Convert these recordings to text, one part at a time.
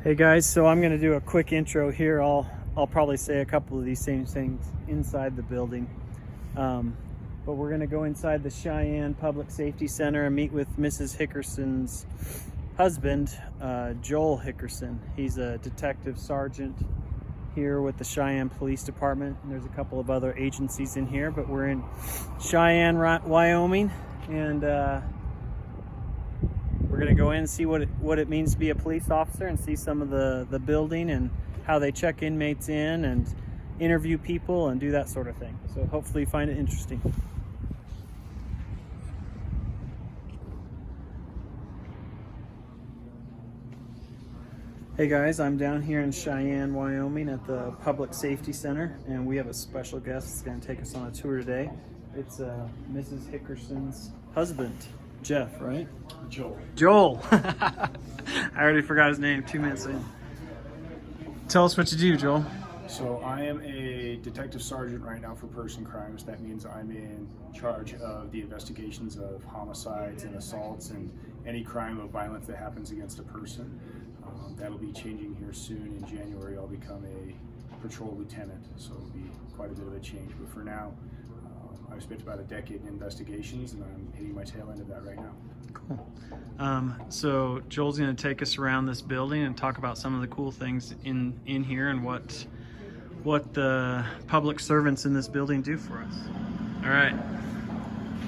Hey guys, so I'm going to do a quick intro here. I'll probably say a couple of these same things inside the building, but we're going to go inside the Cheyenne Public Safety Center and meet with Mrs. Hickerson's husband, Joel Hickerson. He's a detective sergeant here with the Cheyenne Police Department, and there's a couple of other agencies in here, but we're in Cheyenne, Wyoming, and we're going to go in and see what it means to be a police officer and see some of the building and how they check inmates in and interview people and do that sort of thing. So hopefully you find it interesting. Hey guys, I'm down here in Cheyenne, Wyoming at the Public Safety Center, and we have a special guest that's going to take us on a tour today. It's Mrs. Hickerson's husband, Jeff, right? Joel. I already forgot his name 2 minutes in. Tell us what you do, Joel. So I am a detective sergeant right now for person crimes. That means I'm in charge of the investigations of homicides and assaults and any crime of violence that happens against a person. That'll be changing here soon. In January, I'll become a patrol lieutenant, so it'll be quite a bit of a change. But for now, I've spent about a decade in investigations, and I'm hitting my tail end of that right now. Cool. So Joel's going to take us around this building and talk about some of the cool things in here and what the public servants in this building do for us. All right.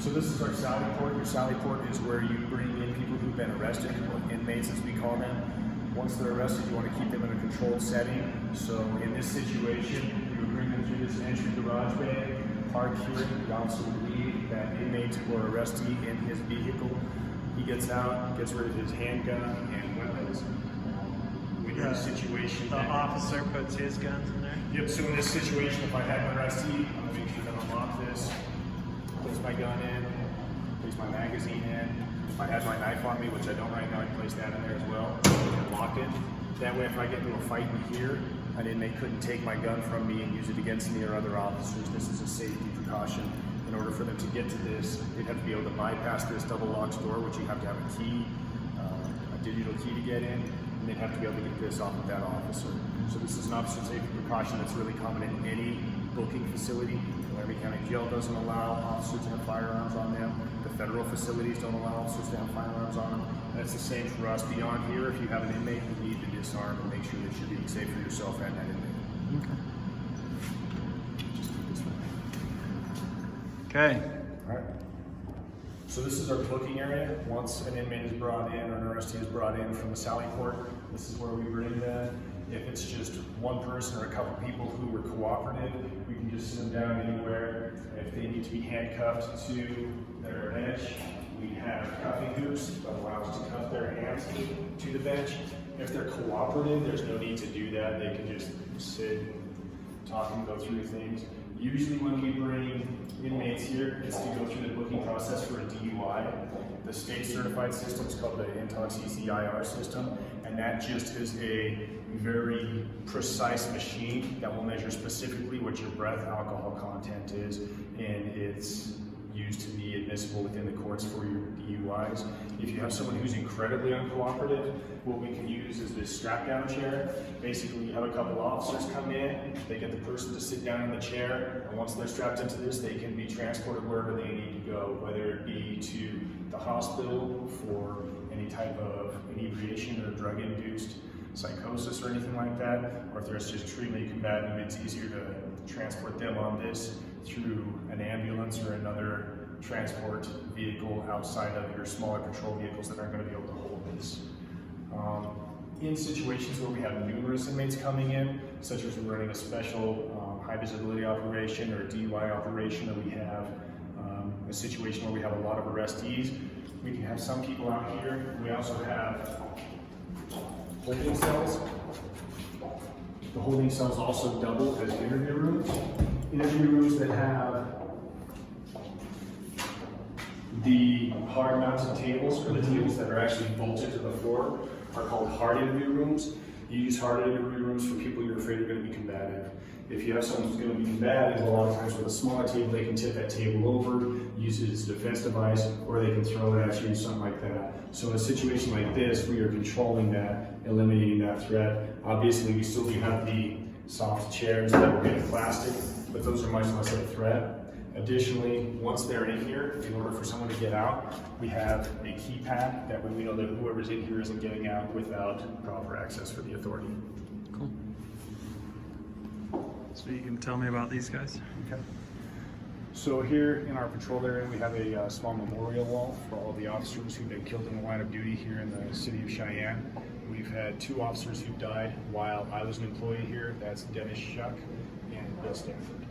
So this is our sally port. Your sally port is where you bring in people who've been arrested, or inmates as we call them. Once they're arrested, you want to keep them in a controlled setting. So in this situation, you would bring them through this entry garage bay, park here, the officer would leave that inmate or arrestee in his vehicle. He gets out, gets rid of his handgun and weapons. When you're in a situation, the officer puts his guns in there? Yep, so in this situation, if I had an arrestee, I'm going to make sure that I unlock this, place my gun in, place my magazine in. If I had my knife on me, which I don't right now, I'd place that in there as well, and lock it. That way, if I get into a fight in here, an inmate couldn't take my gun from me and use it against me or other officers. This is a safety precaution. In order for them to get to this, they'd have to be able to bypass this double locked door, which you have to have a key, a digital key to get in, and they'd have to be able to get this off of that officer. So this is an officer safety precaution that's really common in any booking facility. Every county jail doesn't allow officers to have firearms on them. The federal facilities don't allow officers to have firearms on them. And it's the same for us. Beyond here, if you have an inmate, you need to disarm and make sure that you're being safe for yourself and that inmate. Okay. All right. So this is our booking area. Once an inmate is brought in or an arrestee is brought in from the sally port, this is where we bring them. If it's just one person or a couple people who were cooperative, we can just sit them down anywhere. If they need to be handcuffed to their bench, we have cuffing hoops that allow us to cuff their hands to the bench. If they're cooperative, there's no need to do that. They can just sit and talk and go through things. Usually when we bring inmates here, it's to go through the booking process for a DUI. The state certified system is called the Intox ECIR system, and that just is a very precise machine that will measure specifically what your breath alcohol content is, and it's used to be admissible within the courts for your DUIs. If you have someone who's incredibly uncooperative, what we can use is this strap down chair. Basically, you have a couple officers come in, they get the person to sit down in the chair, and once they're strapped into this, they can be transported wherever they need to go, whether it be to the hospital for any type of inebriation or drug-induced psychosis or anything like that, or if there's just extremely combative, it's easier to transport them on this through an ambulance or another transport vehicle outside of your smaller patrol vehicles that aren't going to be able to hold this. In situations where we have numerous inmates coming in, such as we're running a special high visibility operation or DUI operation, or we have a situation where we have a lot of arrestees, we can have some people out here. We also have holding cells. The holding cells also double as interview rooms. Interview rooms that have the hard mounted tables, or the tables that are actually bolted to the floor, are called hard interview rooms. You use hard interview rooms for people you're afraid are going to be combative. If you have someone who's going to be bad, a lot of times with a smaller table, they can tip that table over, use it as a defense device, or they can throw it at you, something like that. So in a situation like this, we are controlling that, eliminating that threat. Obviously, we still do have the soft chairs that were made of plastic, but those are much less of a threat. Additionally, once they're in here, in order for someone to get out, we have a keypad that way we know that whoever's in here isn't getting out without proper access for the authority. Cool. So you can tell me about these guys? Okay. So here in our patrol area, we have a small memorial wall for all of the officers who've been killed in the line of duty here in the city of Cheyenne. We've had 2 officers who died while I was an employee here. That's Dennis Shuck and Bill Stanford.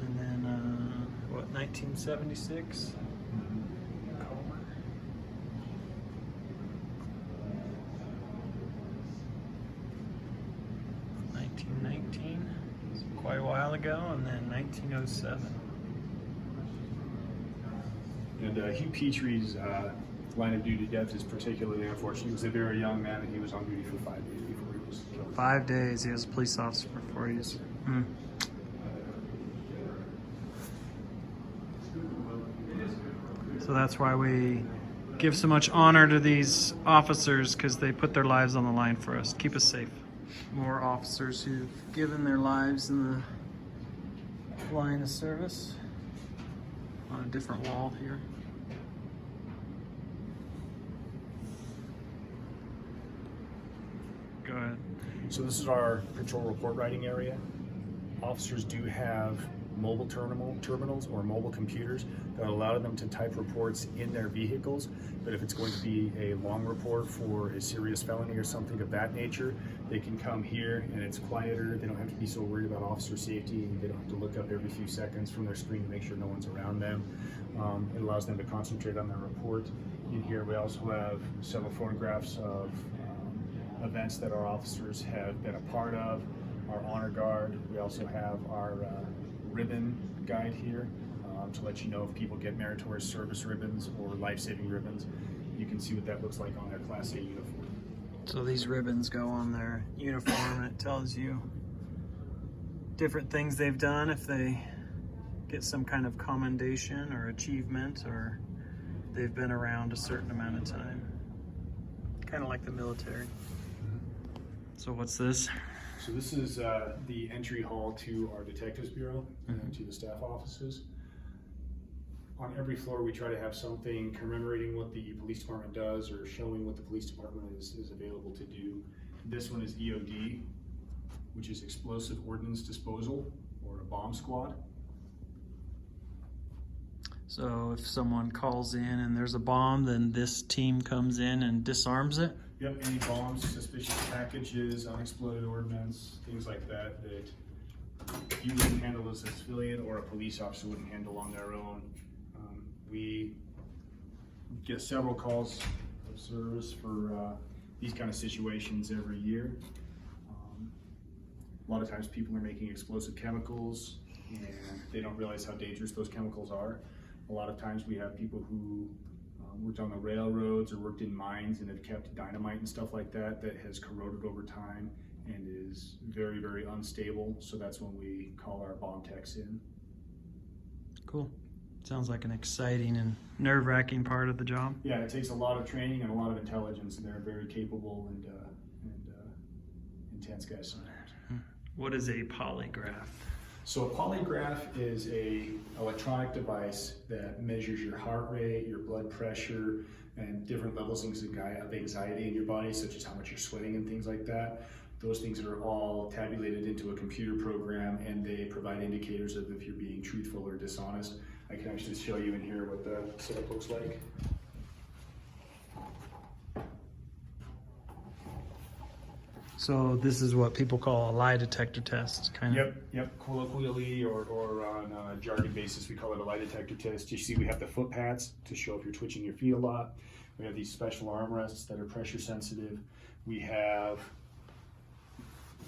And then, 1976? Comer. 1919, it's quite a while ago, and then 1907. And Hugh Petrie's line of duty death is particularly unfortunate. He was a very young man and he was on duty for 5 days before he was killed. 5 days, he was a police officer for 4 years. Hmm. So that's why we give so much honor to these officers, because they put their lives on the line for us, keep us safe. More officers who've given their lives in the line of service. On a different wall here. Go ahead. So this is our patrol report writing area. Officers do have mobile terminals or mobile computers that allow them to type reports in their vehicles. But if it's going to be a long report for a serious felony or something of that nature, they can come here and it's quieter. They don't have to be so worried about officer safety. They don't have to look up every few seconds from their screen to make sure no one's around them. It allows them to concentrate on their report. In here we also have several photographs of events that our officers have been a part of, our honor guard. We also have our ribbon guide here to let you know if people get meritorious service ribbons or life-saving ribbons. You can see what that looks like on their Class A uniform. So these ribbons go on their uniform and it tells you different things they've done, if they get some kind of commendation or achievement, or they've been around a certain amount of time. Kind of like the military. So what's this? So this is the entry hall to our Detectives Bureau and to the staff offices. On every floor we try to have something commemorating what the police department does or showing what the police department is available to do. This one is EOD, which is Explosive Ordnance Disposal, or a bomb squad. So if someone calls in and there's a bomb, then this team comes in and disarms it? Yep, any bombs, suspicious packages, unexploded ordnance, things like that you wouldn't handle as a civilian or a police officer wouldn't handle on their own. We get several calls of service for these kind of situations every year. A lot of times people are making explosive chemicals and they don't realize how dangerous those chemicals are. A lot of times we have people who worked on the railroads or worked in mines and have kept dynamite and stuff like that that has corroded over time and is very, very unstable. So that's when we call our bomb techs in. Cool. Sounds like an exciting and nerve-wracking part of the job. Yeah, it takes a lot of training and a lot of intelligence, and they're very capable and intense guys sometimes. What is a polygraph? So a polygraph is a electronic device that measures your heart rate, your blood pressure, and different levels of anxiety in your body, such as how much you're sweating and things like that. Those things are all tabulated into a computer program, and they provide indicators of if you're being truthful or dishonest. I can actually show you in here what the setup looks like. So this is what people call a lie detector test, kind of. Yep. Colloquially or on a jargon basis, we call it a lie detector test. You see we have the foot pads to show if you're twitching your feet a lot. We have these special armrests that are pressure sensitive. We have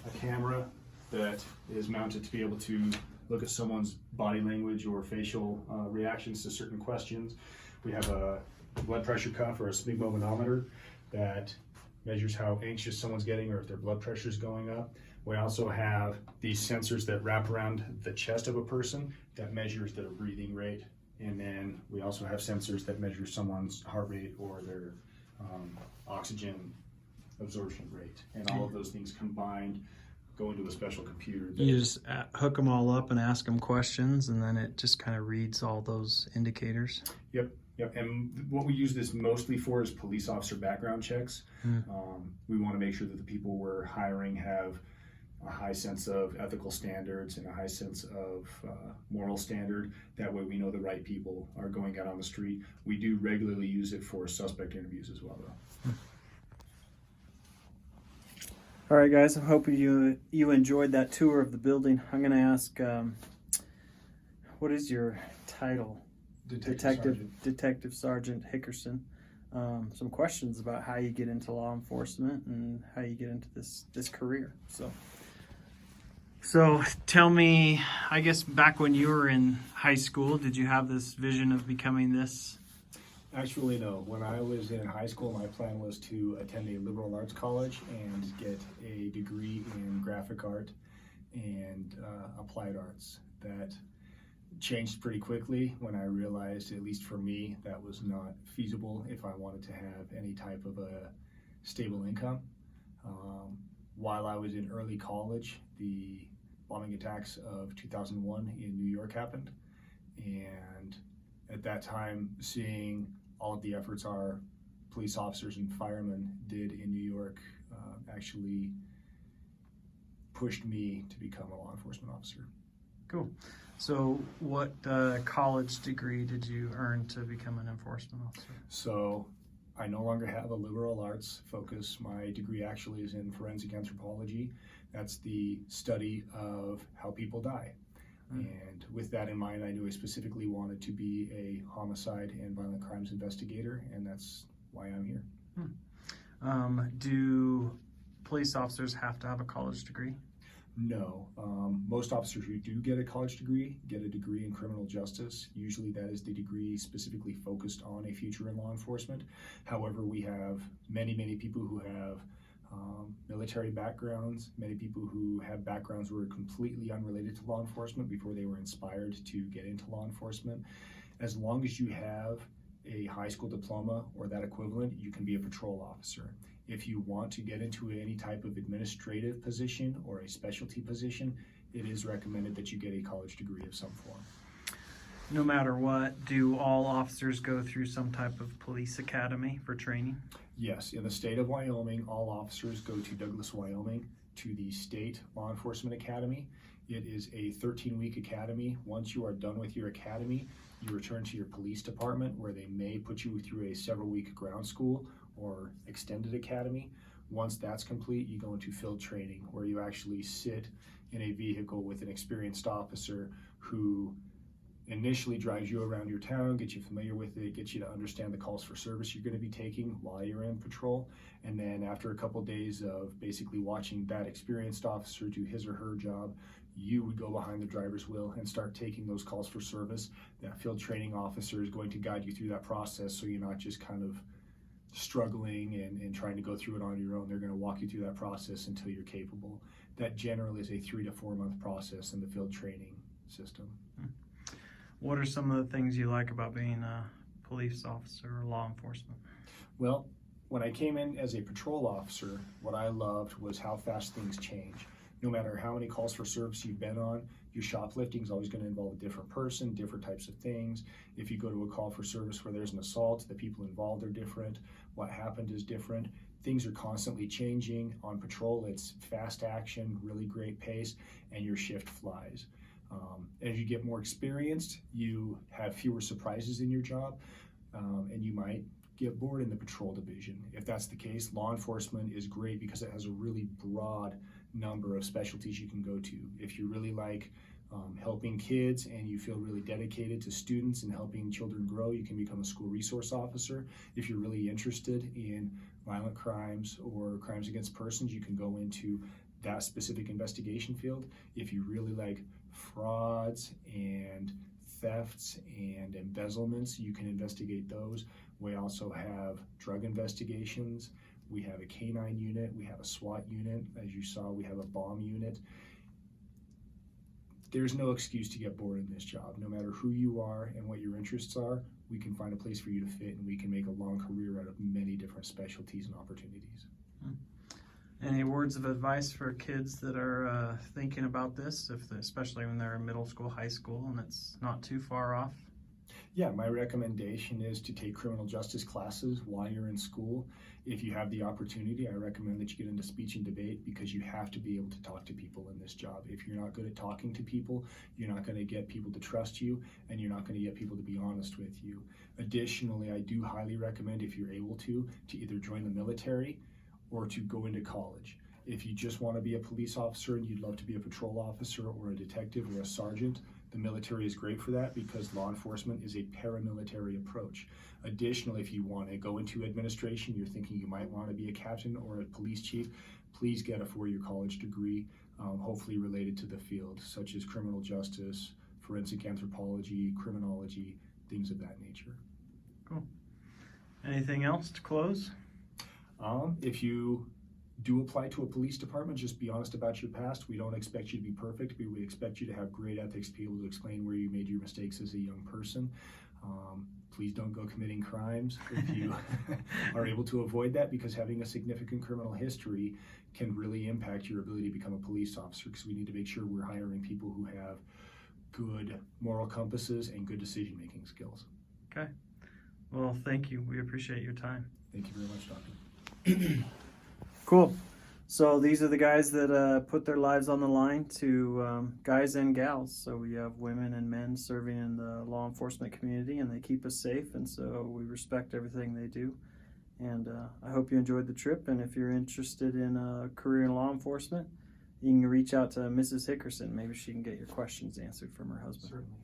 a camera that is mounted to be able to look at someone's body language or facial reactions to certain questions. We have a blood pressure cuff or a sphygmomanometer that measures how anxious someone's getting or if their blood pressure is going up. We also have these sensors that wrap around the chest of a person that measures their breathing rate. And then we also have sensors that measure someone's heart rate or their oxygen absorption rate. And all of those things combined go into a special computer. You just hook them all up and ask them questions, and then it just kind of reads all those indicators. Yep. And what we use this mostly for is police officer background checks. We want to make sure that the people we're hiring have a high sense of ethical standards and a high sense of moral standard. That way we know the right people are going out on the street. We do regularly use it for suspect interviews as well, though. All right, guys, I hope you enjoyed that tour of the building. I'm going to ask, what is your title? Detective Sergeant Hickerson. Some questions about how you get into law enforcement and how you get into this career. So tell me, I guess back when you were in high school, did you have this vision of becoming this? Actually, no. When I was in high school, my plan was to attend a liberal arts college and get a degree in graphic art and applied arts. That changed pretty quickly when I realized, at least for me, that was not feasible if I wanted to have any type of a stable income. While I was in early college, the bombing attacks of 2001 in New York happened, and at that time, seeing all of the efforts our police officers and firemen did in New York actually pushed me to become a law enforcement officer. Cool. So what college degree did you earn to become an enforcement officer? So I no longer have a liberal arts focus. My degree actually is in forensic anthropology. That's the study of how people die. And with that in mind, I knew I specifically wanted to be a homicide and violent crimes investigator, and that's why I'm here. Do police officers have to have a college degree? No. Most officers who do get a college degree get a degree in criminal justice. Usually that is the degree specifically focused on a future in law enforcement. However, we have many people who have military backgrounds, many people who have backgrounds who are completely unrelated to law enforcement before they were inspired to get into law enforcement. As long as you have a high school diploma or that equivalent, you can be a patrol officer. If you want to get into any type of administrative position or a specialty position, it is recommended that you get a college degree of some form. No matter what, do all officers go through some type of police academy for training? Yes, in the state of Wyoming, all officers go to Douglas, Wyoming, to the State Law Enforcement Academy. It is a 13-week academy. Once you are done with your academy, you return to your police department where they may put you through a several-week ground school or extended academy. Once that's complete, you go into field training where you actually sit in a vehicle with an experienced officer who initially drives you around your town, gets you familiar with it, gets you to understand the calls for service you're going to be taking while you're in patrol. And then after a couple days of basically watching that experienced officer do his or her job, you would go behind the driver's wheel and start taking those calls for service. That field training officer is going to guide you through that process so you're not just kind of struggling and trying to go through it on your own. They're going to walk you through that process until you're capable. That generally is a 3 to 4 month process in the field training system. What are some of the things you like about being a police officer or law enforcement? Well, when I came in as a patrol officer, what I loved was how fast things change. No matter how many calls for service you've been on, your shoplifting is always going to involve a different person, different types of things. If you go to a call for service where there's an assault, the people involved are different. What happened is different. Things are constantly changing. On patrol, it's fast action, really great pace, and your shift flies. As you get more experienced, you have fewer surprises in your job, and you might get bored in the patrol division. If that's the case, law enforcement is great because it has a really broad number of specialties you can go to. If you really like helping kids and you feel really dedicated to students and helping children grow, you can become a school resource officer. If you're really interested in violent crimes or crimes against persons, you can go into that specific investigation field. If you really like frauds and thefts and embezzlements, you can investigate those. We also have drug investigations. We have a canine unit. We have a SWAT unit. As you saw, we have a bomb unit. There's no excuse to get bored in this job. No matter who you are and what your interests are, we can find a place for you to fit, and we can make a long career out of many different specialties and opportunities. Any words of advice for kids that are thinking about this, especially when they're in middle school, high school, and it's not too far off? Yeah, my recommendation is to take criminal justice classes while you're in school. If you have the opportunity, I recommend that you get into speech and debate, because you have to be able to talk to people in this job. If you're not good at talking to people, you're not going to get people to trust you, and you're not going to get people to be honest with you. Additionally, I do highly recommend, if you're able to either join the military or to go into college. If you just want to be a police officer and you'd love to be a patrol officer or a detective or a sergeant, the military is great for that, because law enforcement is a paramilitary approach. Additionally, if you want to go into administration, you're thinking you might want to be a captain or a police chief, please get a four-year college degree, hopefully related to the field, such as criminal justice, forensic anthropology, criminology, things of that nature. Cool. Anything else to close? If you do apply to a police department, just be honest about your past. We don't expect you to be perfect, but we expect you to have great ethics, to be able to explain where you made your mistakes as a young person. Please don't go committing crimes if you are able to avoid that, because having a significant criminal history can really impact your ability to become a police officer, because we need to make sure we're hiring people who have good moral compasses and good decision-making skills. Okay. Well, thank you. We appreciate your time. Thank you very much, Doctor. Cool. So these are the guys that put their lives on the line to guys and gals. So we have women and men serving in the law enforcement community, and they keep us safe, and so we respect everything they do. And I hope you enjoyed the trip, and if you're interested in a career in law enforcement, you can reach out to Mrs. Hickerson. Maybe she can get your questions answered from her husband. Certainly.